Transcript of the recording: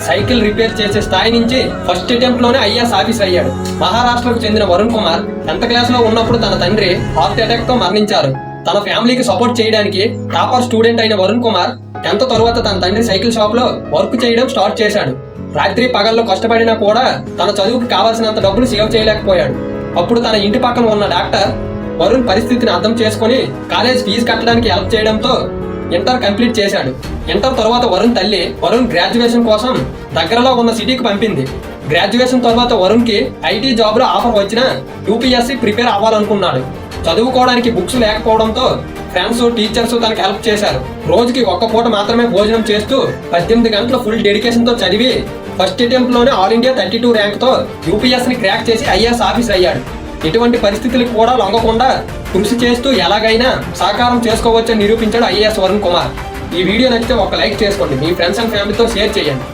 Cycle repair చేసే స్థాయి నుంచి ఫస్ట్ అటెంప్ట్ లోనే ఐఏఎస్ ఆఫీసర్ అయ్యాడు. మహారాష్ట్రకు చెందిన వరుణ్ కుమార్ 10th క్లాస్ లో ఉన్నప్పుడు తన తండ్రి హార్ట్ అటాక్ తో మరణించారు. తన ఫ్యామిలీకి సపోర్ట్ చేయడానికి టాపర్ స్టూడెంట్ అయిన వరుణ్ కుమార్ 10th తరువాత తన తండ్రి సైకిల్ షాప్ లో వర్క్ చేయడం స్టార్ట్ చేశాడు. రాత్రి పగల్లో కష్టపడినా కూడా తన చదువుకి కావాల్సినంత డబ్బులు సేవ్ చేయలేకపోయాడు. అప్పుడు తన ఇంటి పక్కన ఉన్న డాక్టర్ వరుణ్ పరిస్థితిని అర్థం చేసుకుని కాలేజ్ ఫీజు కట్టడానికి హెల్ప్ చేయడంతో ఇంటర్ కంప్లీట్ చేశాడు. ఇంటర్ తర్వాత వరుణ్ తల్లి వరుణ్ గ్రాడ్యుయేషన్ కోసం దగ్గరలో ఉన్న సిటీకి పంపింది. గ్రాడ్యుయేషన్ తర్వాత వరుణ్ కి ఐటీ జాబ్ లో ఆఫర్ వచ్చినా యూపీఎస్సీ ప్రిపేర్ అవ్వాలనుకున్నాడు. చదువుకోవడానికి బుక్స్ లేకపోవడంతో ఫ్రెండ్స్ టీచర్స్ తనకు హెల్ప్ చేశారు. రోజుకి ఒక్క పూట మాత్రమే భోజనం చేస్తూ 18 గంటలు ఫుల్ డెడికేషన్ తో చదివి ఫస్ట్ అటెంప్ట్ లోనే ఆల్ ఇండియా 32 ర్యాంక్ తో యూపీఎస్ ని క్రాక్ చేసి ఐఏఎస్ ఆఫీసర్ అయ్యాడు. ఎటువంటి పరిస్థితులకు కూడా లొంగకుండా కృషి చేస్తూ ఎలాగైనా సాకారం చేసుకోవచ్చని నిరూపించాడు ఐఏఎస్ వరుణ్ కుమార్. ఈ వీడియో నచ్చితే ఒక లైక్ చేసుకోండి, మీ ఫ్రెండ్స్ అండ్ ఫ్యామిలీతో షేర్ చేయండి.